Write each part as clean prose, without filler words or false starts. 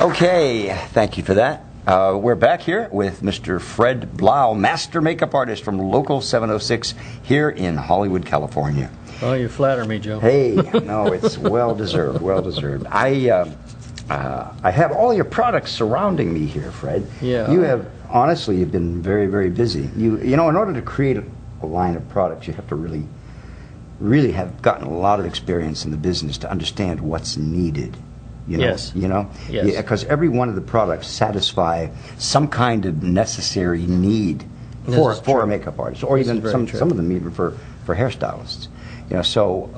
Okay, thank you for that. We're back here with Mr. Fred Blau, master makeup artist from Local 706 here in Hollywood, California. Oh, you flatter me, Joe. Hey, no, it's well deserved, well deserved. I have all your products surrounding me here, Fred. Yeah. You have, honestly, you've been very, very busy. You know, in order to create a line of products, you have to really have gotten a lot of experience in the business to understand what's needed. You know, Yes. You know? Yes. Because every one of the products satisfy some kind of necessary need for a makeup artist, or even some of them even for hairstylists. You know, so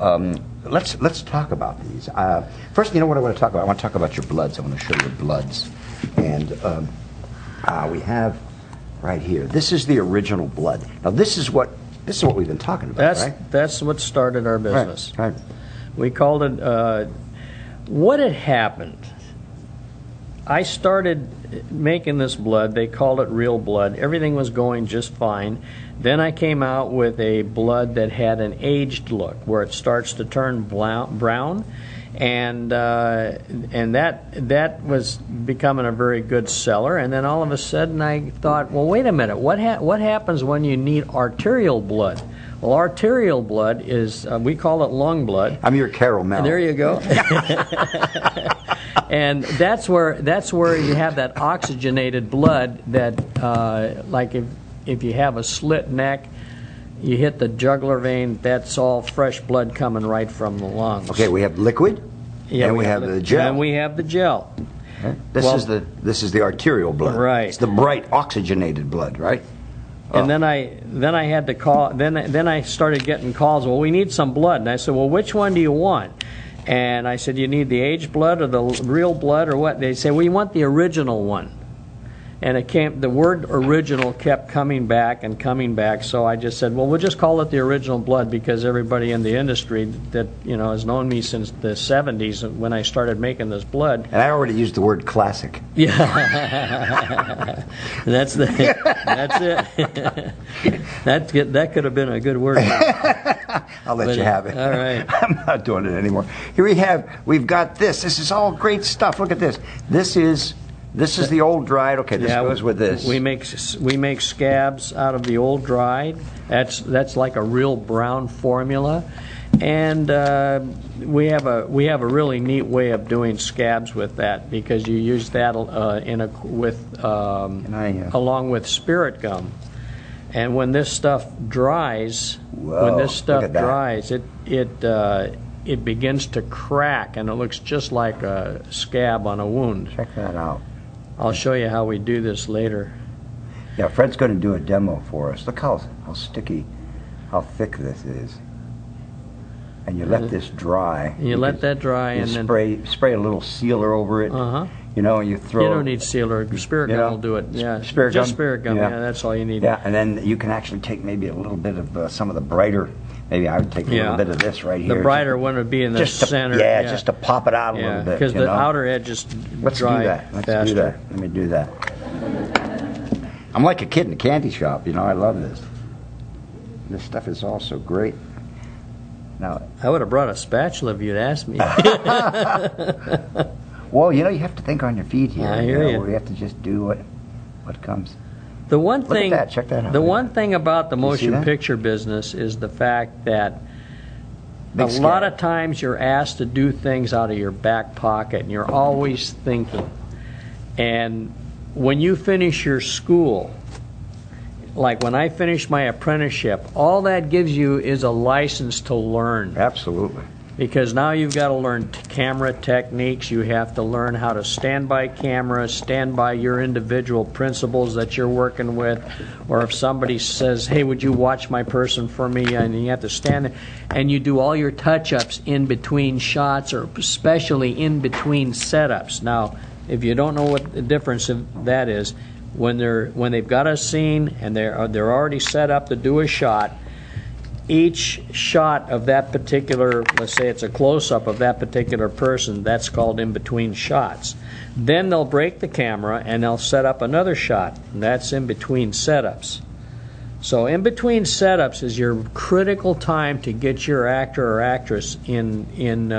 let's talk about these. First, you know what I want to talk about? I want to talk about your bloods. I want to show your bloods. And we have right here. This is the original blood. Now, this is what we've been talking about, right? That's what started our business. Right. We called it, what had happened, I started making this blood. They called it real blood. Everything was going just fine. Then I came out with a blood that had an aged look, where it starts to turn brown, and that was becoming a very good seller. And then all of a sudden I thought, well, wait a minute, what happens when you need arterial blood? Well, arterial blood is, we call it lung blood. I'm your caramel. There you go. And that's where you have that oxygenated blood that, like if you have a slit neck, you hit the jugular vein, that's all fresh blood coming right from the lungs. Okay, we have liquid, yeah, and we have the gel. And we have the gel. Okay. This is the arterial blood. Right. It's the bright oxygenated blood, right? And then I had to call. Then I started getting calls. Well, we need some blood, and I said, well, which one do you want? And I said, you need the aged blood or the real blood or what? They said, well, you want the original one. And the word original kept coming back and coming back. So I just said, well, we'll just call it the original blood, because everybody in the industry that has known me since the 70s when I started making this blood. And I already used the word classic. Yeah, that's it. That could have been a good word. I'll let you have it. All right. I'm not doing it anymore. Here we've got this. This is all great stuff. Look at this. This is the old dried. Okay, this goes with this. We make scabs out of the old dried. That's like a real brown formula, and we have a really neat way of doing scabs with that, because you use that along with spirit gum. And when this stuff dries, it begins to crack, and it looks just like a scab on a wound. Check that out. I'll show you how we do this later. Yeah, Fred's going to do a demo for us. Look how sticky, how thick this is. And you let this dry. You let that dry, and then spray a little sealer over it. You know, you throw. You don't need sealer. Spirit gum will do it. Yeah, spirit gum. Just spirit gum. Yeah, that's all you need. Yeah, and then you can actually take maybe a little bit of some of the brighter. Maybe I would take a little bit of this right here. The brighter one would be in the center. Just to pop it out a little bit. Because the outer edge is dry faster. Let's do that. Let me do that. I'm like a kid in a candy shop. I love this. This stuff is all so great. Now, I would have brought a spatula if you'd asked me. Well, you have to think on your feet here. I hear you. We have to just do what comes. The one thing, look at that. Check that out. The one thing about the motion picture business is the fact that a lot of times you're asked to do things out of your back pocket, and you're always thinking. And when you finish your school, like when I finished my apprenticeship, all that gives you is a license to learn. Absolutely. Because now you've got to learn camera techniques. You have to learn how to stand by camera, stand by your individual principles that you're working with. Or if somebody says, hey, would you watch my person for me? And you have to stand there. And you do all your touch-ups in between shots, or especially in between setups. Now, if you don't know what the difference of that is, when they've got a scene and they're already set up to do a shot, each shot of that particular, let's say it's a close-up of that particular person, that's called in between shots. Then they'll break the camera and they'll set up another shot, and that's in between setups. So in between setups is your critical time to get your actor or actress in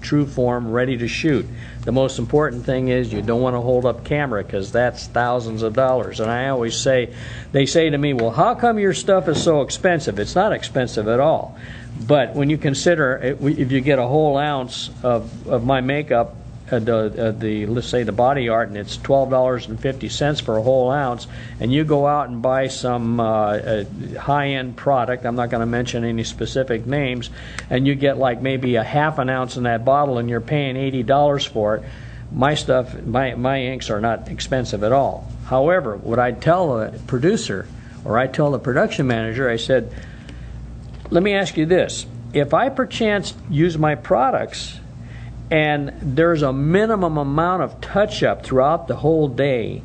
true form, ready to shoot. The most important thing is you don't want to hold up camera, because that's thousands of dollars. And I always say, they say to me, well, how come your stuff is so expensive? It's not expensive at all. But when you consider, if you get a whole ounce of my makeup, let's say the body art, and it's $12.50 for a whole ounce, and you go out and buy some high-end product, I'm not going to mention any specific names, and you get like maybe a half an ounce in that bottle, and you're paying $80 for it. My stuff, my inks are not expensive at all. However, what I tell a producer, or I tell the production manager, I said, let me ask you this: if I perchance use my products and there's a minimum amount of touch-up throughout the whole day,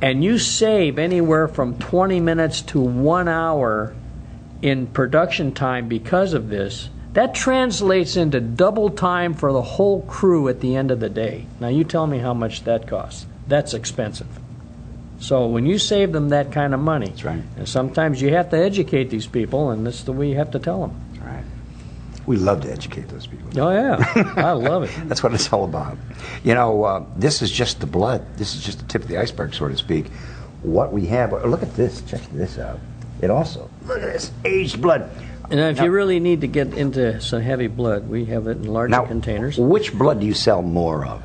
and you save anywhere from 20 minutes to 1 hour in production time because of this, that translates into double time for the whole crew at the end of the day. Now you tell me how much that costs. That's expensive. So when you save them that kind of money, that's right. And sometimes you have to educate these people, and that's the way you have to tell them. That's right. We love to educate those people. Oh, yeah. I love it. That's what it's all about. You know, this is just the blood. This is just the tip of the iceberg, so to speak. What we have, look at this. Check this out. It also, look at this, aged blood. And if you really need to get into some heavy blood, we have it in larger containers. Which blood do you sell more of?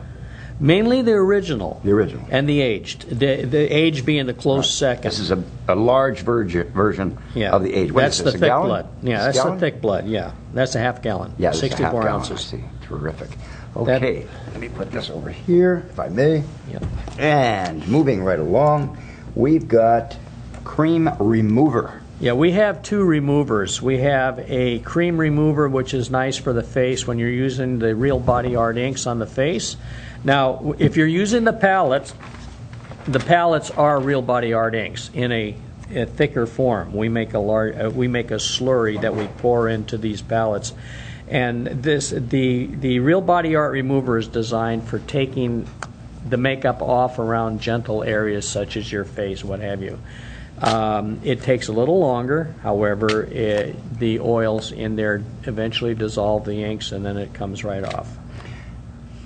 Mainly the original. The original. And the aged. The aged being the close second. This is a large version of the aged. What that's is this, the a thick gallon? blood. Yeah, that's the thick blood. Yeah, that's a half gallon. Yeah, 64 ounces. I see. Terrific. Okay, let me put this over here, if I may. Yep. And moving right along, we've got cream remover. Yeah, we have two removers. We have a cream remover, which is nice for the face when you're using the real body art inks on the face. Now, if you're using the palettes are real body art inks in a thicker form. We make a slurry that we pour into these palettes, and the real body art remover is designed for taking the makeup off around gentle areas such as your face, what have you. It takes a little longer. However, the oils in there eventually dissolve the inks, and then it comes right off.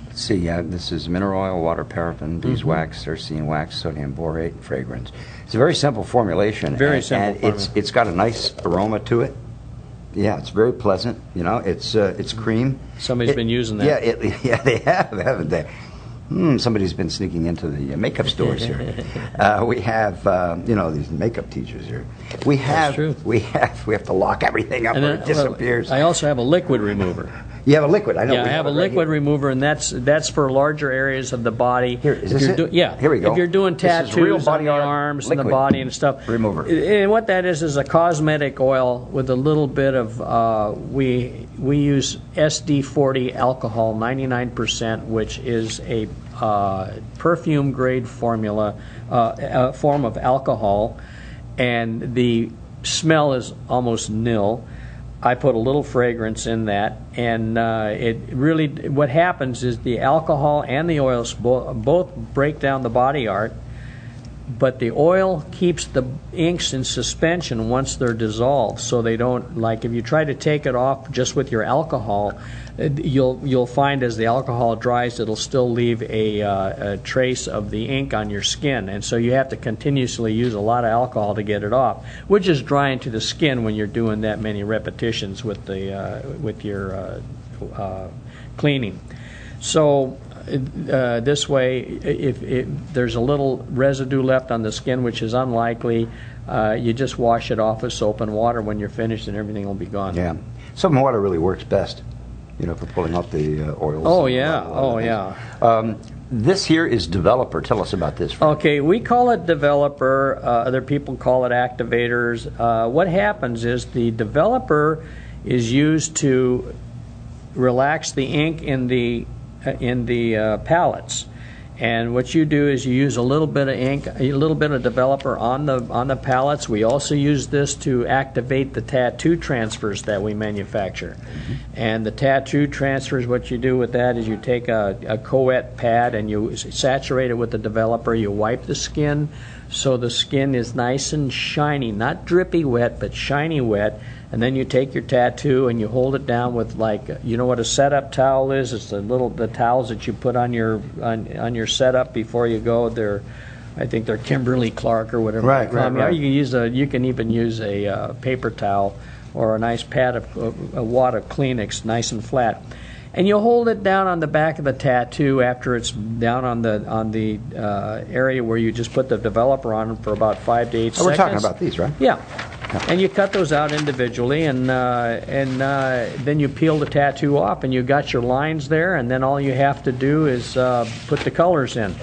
Let's see, this is mineral oil, water, paraffin, beeswax, cercine wax, sodium borate, and fragrance. It's a very simple formulation. Very simple. And it's got a nice aroma to it. Yeah, it's very pleasant. You know, it's cream. Somebody's been using that. Yeah, they have, haven't they? Somebody's been sneaking into the makeup stores here. We have, these makeup teachers here. That's true. We have to lock everything up, or it disappears. I also have a liquid remover. You have a liquid. I know. Yeah, I have a liquid remover, and that's for larger areas of the body. Here, is this it? Yeah. Here we go. If you're doing tattoos on the arms and the body and stuff. Remover. And what that is a cosmetic oil with a little bit of, we use SD40 alcohol, 99%, which is a perfume grade formula, form of alcohol, and the smell is almost nil. I put a little fragrance in that, and it really, what happens is the alcohol and the oils both break down the body art, but the oil keeps the inks in suspension once they're dissolved, so they don't, like if you try to take it off just with your alcohol, you'll find as the alcohol dries it'll still leave a trace of the ink on your skin, and so you have to continuously use a lot of alcohol to get it off, which is drying to the skin when you're doing that many repetitions with your cleaning. So this way, if there's a little residue left on the skin, which is unlikely, you just wash it off with soap and water when you're finished, and everything will be gone. Yeah, soap and water really works best, for pulling out the oils. Oh yeah, This here is developer. Tell us about this. Frank. Okay, we call it developer. Other people call it activators. What happens is the developer is used to relax the ink in the palettes, And what you do is you use a little bit of ink, a little bit of developer on the palettes. We also use this to activate the tattoo transfers that we manufacture. And the tattoo transfers, what you do with that is you take a co-wet pad and you saturate it with the developer. You wipe the skin so the skin is nice and shiny, not drippy wet, but shiny wet. And then you take your tattoo and you hold it down with, like, you know what a setup towel is? It's the towels that you put on your setup before you go. I think they're Kimberly Clark or whatever. Right. You can even use a paper towel or a nice pad of a wad of Kleenex, nice and flat. And you hold it down on the back of the tattoo after it's down on the area where you just put the developer on for about 5 to 8 seconds. We're talking about these, right? Yeah. And you cut those out individually, and then you peel the tattoo off, and you got your lines there, and then all you have to do is put the colors in.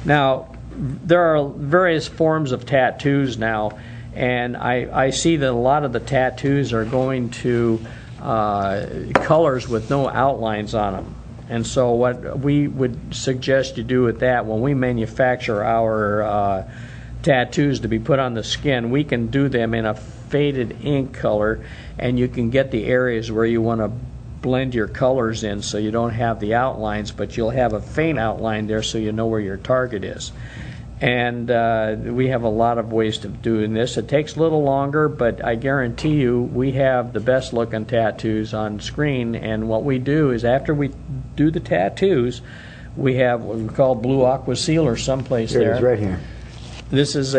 Now, there are various forms of tattoos now, and I see that a lot of the tattoos are going to colors with no outlines on them. And so what we would suggest you do with that, when we manufacture our tattoos to be put on the skin, we can do them in a faded ink color, and you can get the areas where you want to blend your colors in so you don't have the outlines, but you'll have a faint outline there so you know where your target is. And we have a lot of ways of doing this. It takes a little longer, but I guarantee you we have the best looking tattoos on screen. And what we do is, after we do the tattoos, we have what we call Blue Aqua Sealer someplace there. It is right here. This is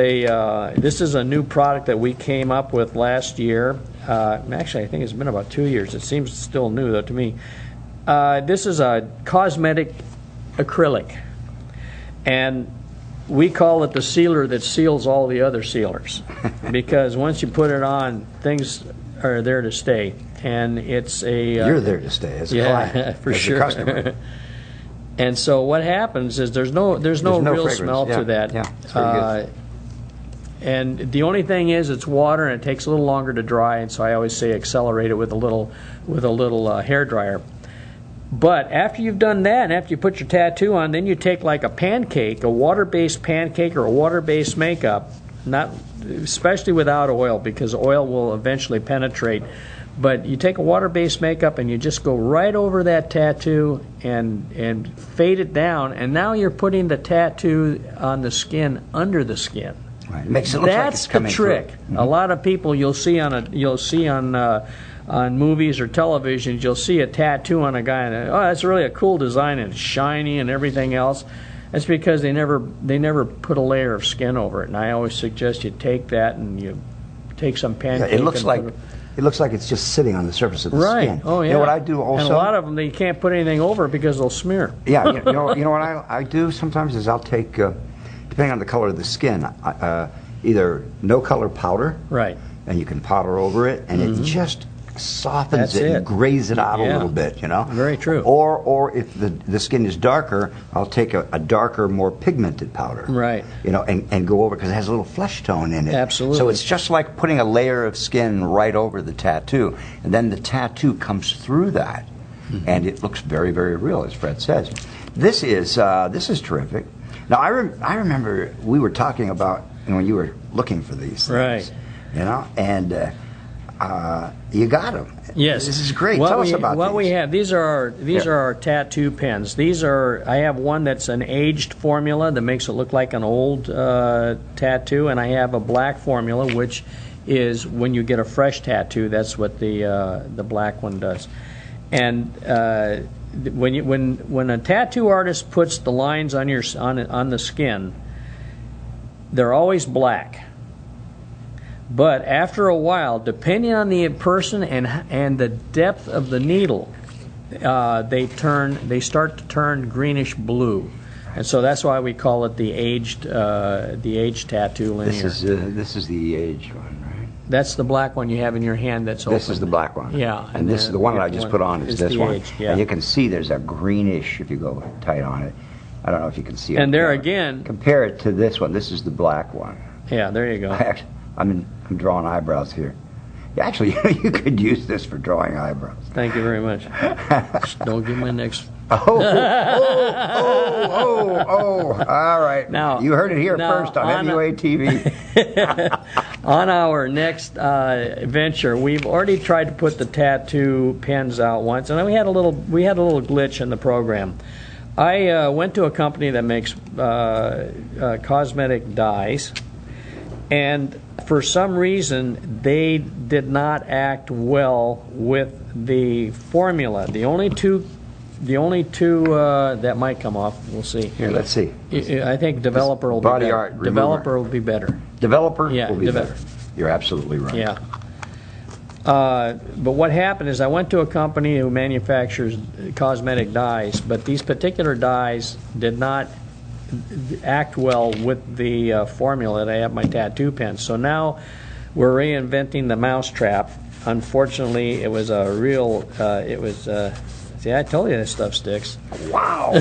a new product that we came up with last year. Actually, I think it's been about 2 years. It seems still new, though, to me. This is a Cosmetic Acrylic, and we call it the sealer that seals all the other sealers, because once you put it on, things are there to stay. And it's you're there to stay as a client, for as sure. a customer. And so what happens is there's no real fragrance. smell to that. Yeah, it's very good. And the only thing is, it's water, and it takes a little longer to dry. And so I always say accelerate it with a little hair dryer. But after you've done that, and after you put your tattoo on, then you take like a pancake, a water-based pancake or a water-based makeup, not especially without oil, because oil will eventually penetrate. But you take a water-based makeup and you just go right over that tattoo and fade it down, and now you're putting the tattoo on the skin, under the skin. Right. It makes it look like it's coming through. That's the trick. A lot of people you'll see on movies or television, you'll see a tattoo on a guy, and that's really a cool design, and it's shiny and everything else. That's because they never put a layer of skin over it. And I always suggest you take that and you take some pancake. Yeah, it looks like it's just sitting on the surface of the skin. Oh, yeah. You know what I do also? And a lot of them, they can't put anything over because they'll smear. Yeah, you know what I do sometimes is I'll take, depending on the color of the skin, either no color powder. Right. And you can powder over it, and it just softens it and grays it out a little bit, you know? Very true. Or if the skin is darker, I'll take a darker, more pigmented powder. Right. You know, and go over, because it has a little flesh tone in it. Absolutely. So it's just like putting a layer of skin right over the tattoo, and then the tattoo comes through that, and it looks very, very real, as Fred says. This is terrific. Now, I remember we were talking about, when you were looking for these things. Right. You know, and you got them. Yes, this is great. Tell us about what these. we have. These are our tattoo pens. I have one that's an aged formula that makes it look like an old tattoo, and I have a black formula, which is when you get a fresh tattoo. That's what the black one does. And when a tattoo artist puts the lines on the skin, they're always black. But after a while, depending on the person and the depth of the needle, they start to turn greenish blue, and so that's why we call it the aged tattoo linear. This is the aged one, right? That's the black one you have in your hand. That's open. This is the black one. Yeah, and this is the one that I just put on. Is this one? Aged, yeah. And you can see there's a greenish if you go tight on it. I don't know if you can see it. And there again, compare it to this one. This is the black one. Yeah, there you go. I'm drawing eyebrows here. Actually, you could use this for drawing eyebrows. Thank you very much. Don't give my next All right. Now, you heard it here first on MUA TV. On our next venture, we've already tried to put the tattoo pens out once, and we had a little glitch in the program. I went to a company that makes cosmetic dyes, and for some reason they did not act well with the formula. The only two that might come off. We'll see. Here, let's see. I think developer will be better. Art developer will be better. Developer Yeah, will be better. You're absolutely right. Yeah. But what happened is I went to a company who manufactures cosmetic dyes, but these particular dyes did not act well with the formula that I have my tattoo pen. So now we're reinventing the mousetrap. Unfortunately, it was a real, see, I told you this stuff sticks. Wow.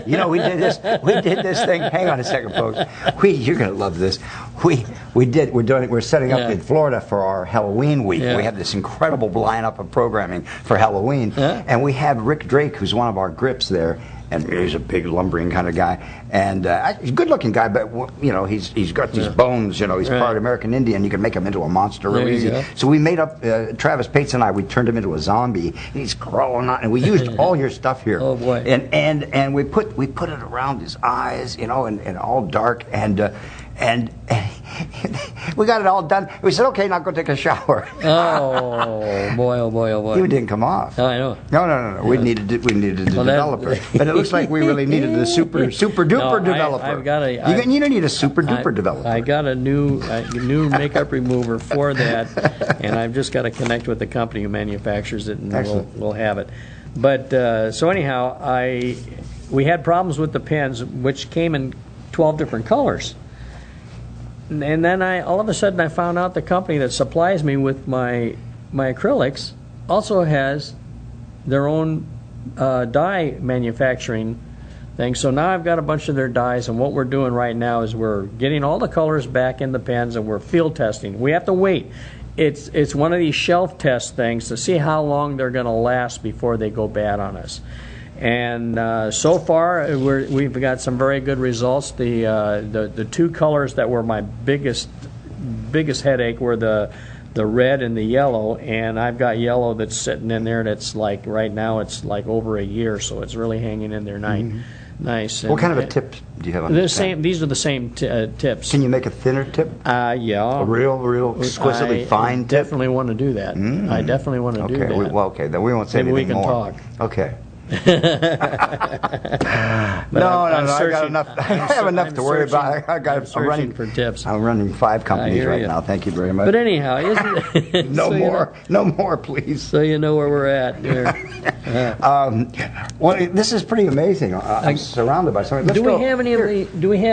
You know, we did this thing. Hang on a second, folks. You're going to love this. We're setting up in Florida for our Halloween week. Yeah. We have this incredible lineup of programming for Halloween. And we have Rick Drake, who's one of our grips there. And he's a big lumbering kind of guy, and he's a good-looking guy. But you know, he's got these bones. You know, he's part American Indian. You can make him into a monster real easy. So we made up Travis Pates and I. We turned him into a zombie. And he's crawling on, and we used all your stuff here. Oh boy! And we put it around his eyes, you know, and all dark and we got it all done. We said, okay, now go take a shower. Oh boy! Oh boy! Oh boy! He didn't come off. Oh, I know. No. Yeah. We needed to develop it, but it looks like we really needed the super duper developer. I've got you don't need a super duper developer. I got a new makeup remover for that, and I've just got to connect with the company who manufactures it, and we'll have it. But so anyhow, we had problems with the pens, which came in 12 different colors. And then all of a sudden I found out the company that supplies me with my acrylics also has their own dye manufacturing thing. So now I've got a bunch of their dyes, and what we're doing right now is we're getting all the colors back in the pens, and we're field testing. We have to wait. It's one of these shelf test things to see how long they're going to last before they go bad on us. And so far, we've got some very good results. The two colors that were my biggest headache were the red and the yellow. And I've got yellow that's sitting in there that's like right now it's like over a year, so it's really hanging in there nice. What kind of a tip do you have on this? These are the same tips. Can you make a thinner tip? Yeah. A real exquisitely fine tip? I definitely want to do that. I definitely want to do that. Okay, then we won't say anything more. Maybe we can talk. Okay. No, I got enough. I have enough to worry about. I'm running for tips. I'm running 5 companies right now. Thank you very much. But anyhow, no more, please. So you know where we're at. Well, this is pretty amazing. I'm surrounded by something. Do we have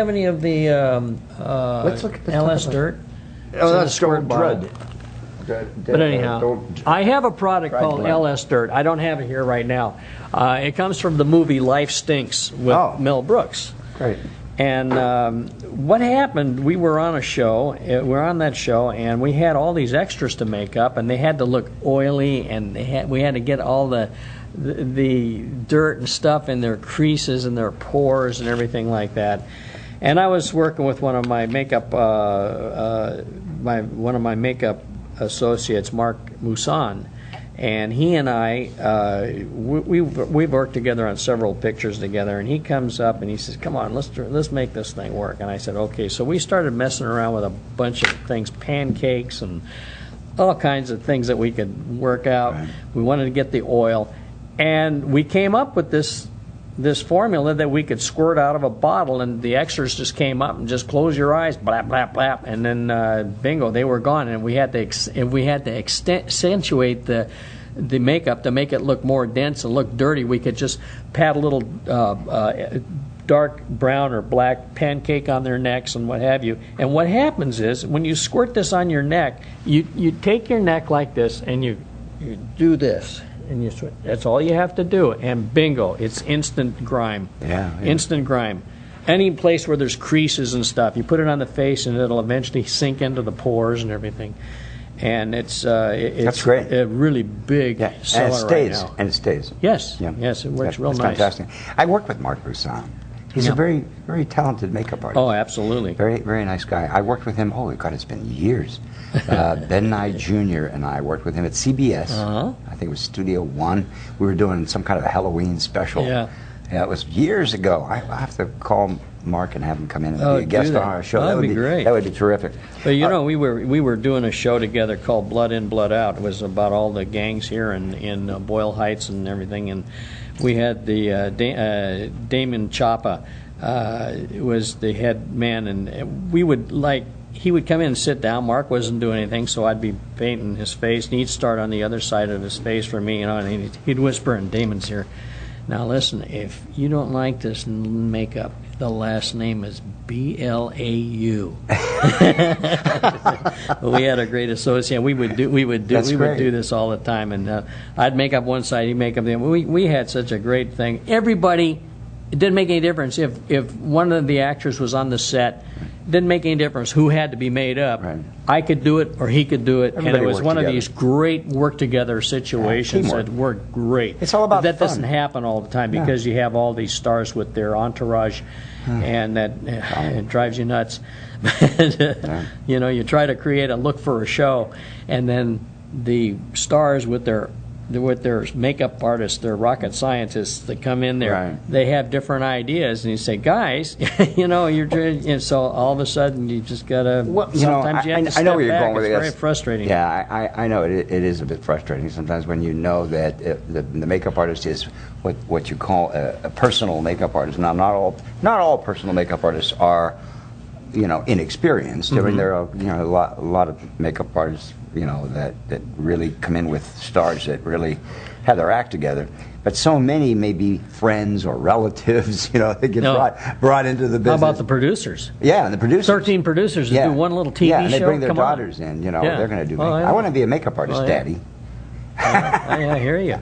any of the Let's look at the LS dirt? Oh, that's Drud. But anyhow, I have a product called LS Dirt. I don't have it here right now. It comes from the movie Life Stinks with Mel Brooks. Great. And what happened, we were on a show, and we had all these extras to make up, and they had to look oily, and we had to get all the dirt and stuff in their creases and their pores and everything like that. And I was working with one of my makeup associates, Mark Mousson, and he and I we've worked together on several pictures together, and he comes up and he says, come on, let's make this thing work. And I said, okay. So we started messing around with a bunch of things, pancakes and all kinds of things that we could work out. Right. We wanted to get the oil, and we came up with this formula that we could squirt out of a bottle, and the extras just came up and just close your eyes, blap, blap, blap, and then bingo, they were gone. And we had to accentuate the makeup to make it look more dense and look dirty. We could just pat a little dark brown or black pancake on their necks and what have you. And what happens is when you squirt this on your neck, you take your neck like this and you do this. And that's all you have to do, and bingo, it's instant grime. Yeah. Instant grime. Any place where there's creases and stuff, you put it on the face, and it'll eventually sink into the pores and everything. and it's That's great. a really big seller right now. And it stays. Yes, Yeah. yes, it works real It's nice. fantastic. I worked with Mark Busan. He's a very, very talented makeup artist. Oh, absolutely. Very, very nice guy. I worked with him, oh, God, it's been years. Ben Nye Jr. and I worked with him at CBS. I think it was Studio One. We were doing some kind of a Halloween special. Yeah. Yeah, it was years ago. I have to call Mark and have him come in and be a guest on our show. That'd be great. That would be terrific. But you know, we were doing a show together called Blood In, Blood Out. It was about all the gangs here in Boyle Heights and everything. And we had the Damon Chapa was the head man, and we would he would come in and sit down. Mark wasn't doing anything, so I'd be painting his face, and he'd start on the other side of his face for me, and he'd whisper, and Damon's here. Now listen, if you don't like this makeup, the last name is Blau. We had a great associate. We would do this all the time, and I'd make up one side, he'd make up the other. We had such a great thing. Everybody, it didn't make any difference if one of the actors was on the set. It didn't make any difference who had to be made up. Right. I could do it, or he could do it, and it was one of these great work together situations that worked great. It's all about that fun. Doesn't happen all the time because you have all these stars with their entourage, and that it drives you nuts. You know, you try to create a look for a show, and then the stars with their makeup artists, their rocket scientists that come in there, they have different ideas, and you say, guys, you know, and so all of a sudden you just gotta. Well, sometimes you have to step I know where you're back. going with it's this. very frustrating. Yeah, I know it is a bit frustrating sometimes when you know that the makeup artist is what you call a personal makeup artist. Now, not all personal makeup artists are, you know, inexperienced. I mean, there are a lot of makeup artists, you know, that really come in with stars that really have their act together. But so many may be friends or relatives, you know, that get brought into the business. How about the producers? Yeah, and the producers. 13 producers that do one little TV show. Yeah, and they bring their daughters in, you know, they're going to do makeup. I want to be a makeup artist, Daddy. I hear you.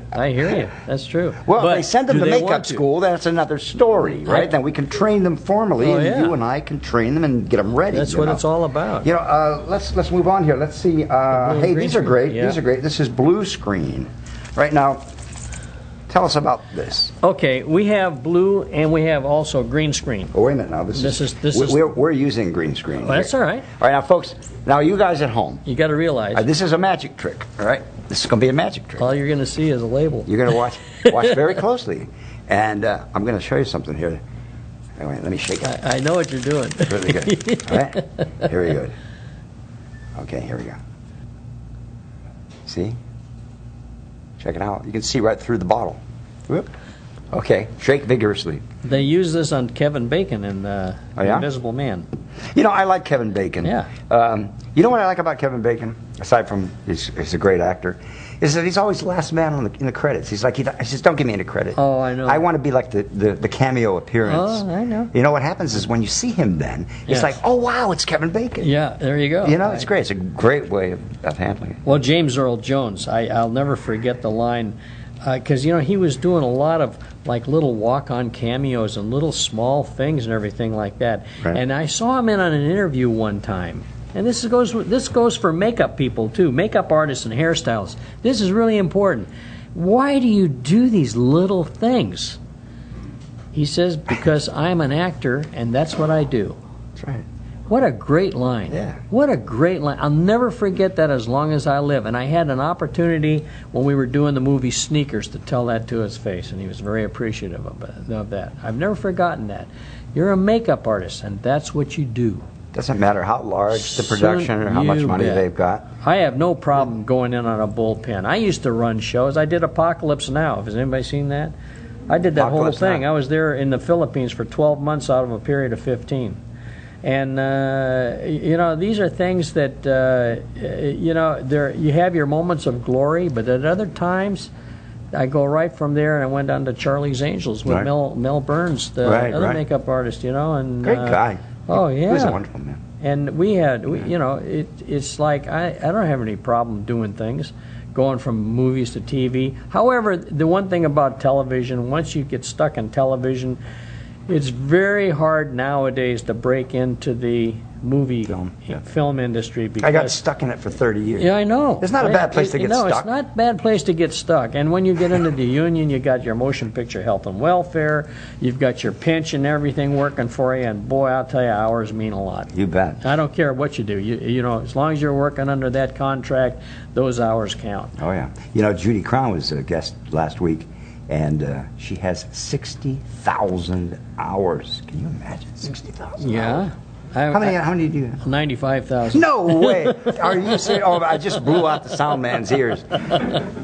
That's true. Well, if they send them to makeup school, that's another story, right? Then we can train them formally, and you and I can train them and get them ready. That's what it's all about. You know, let's move on here. Let's see. Hey, these are great. These are great. This is blue screen. Right now, tell us about this. Okay, we have blue and we have also green screen. Oh, wait a minute now. We're using green screen. Oh, that's all right. All right, now, folks. Now, you guys at home. You got to realize this is a magic trick. All right, this is going to be a magic trick. All you're going to see is a label. You're going to watch very closely, and I'm going to show you something here. Anyway, let me shake it. I know what you're doing. Really good. All right, very good. Okay, here we go. See? Check it out. You can see right through the bottle. Whoop. Okay, shake vigorously. They use this on Kevin Bacon in The Invisible Man. You know, I like Kevin Bacon. Yeah. You know what I like about Kevin Bacon, aside from he's a great actor, is that he's always the last man in the credits. He's like, he says, don't give me any credit. Oh, I know. I want to be like the cameo appearance. Oh, I know. You know what happens is when you see him then, it's like, oh, wow, it's Kevin Bacon. Yeah, there you go. You know, it's great. It's a great way of handling it. Well, James Earl Jones, I'll never forget the line, because, you know, he was doing a lot of, like, little walk-on cameos and little small things and everything like that. Right. And I saw him in on an interview one time. And this goes for makeup people, too, makeup artists and hairstylists. This is really important. Why do you do these little things? He says, because I'm an actor, and that's what I do. That's right. What a great line. Yeah. What a great line. I'll never forget that as long as I live. And I had an opportunity when we were doing the movie Sneakers to tell that to his face, and he was very appreciative of that. I've never forgotten that. You're a makeup artist, and that's what you do. Doesn't matter how large the production or how much money they've got. I have no problem going in on a bullpen. I used to run shows. I did Apocalypse Now. Has anybody seen that? I did that whole thing. Now. I was there in the Philippines for 12 months out of a period of 15. And, you know, these are things that, you know, you have your moments of glory, but at other times, I go right from there and I went on to Charlie's Angels with Mel Burns, the other makeup artist, you know. And great guy. Oh, yeah. He was a wonderful man. And we you know, it's like I don't have any problem doing things, going from movies to TV. However, the one thing about television, once you get stuck in television, it's very hard nowadays to break into the movie film industry. Because I got stuck in it for 30 years. Yeah, I know. It's not a bad place to get stuck. No, it's not a bad place to get stuck. And when you get into the union, you got your motion picture health and welfare, you've got your pension, everything working for you, and boy, I'll tell you, hours mean a lot. You bet. I don't care what you do. You know, as long as you're working under that contract, those hours count. Oh, yeah. You know, Judy Crown was a guest last week, and she has 60,000 hours. Can you imagine 60,000 Yeah. hours? How many do you have? 95,000. No way! Are you serious? Oh, I just blew out the sound man's ears.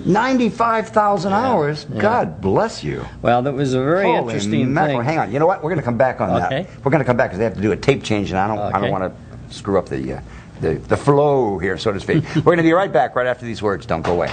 95,000 hours? Yeah. God bless you. Well, that was a very Holy interesting mackerel. thing. Hang on. You know what? We're going to come back on Okay. that. We're going to come back because they have to do a tape change, and I don't want to screw up the flow here, so to speak. We're going to be right back right after these words. Don't go away.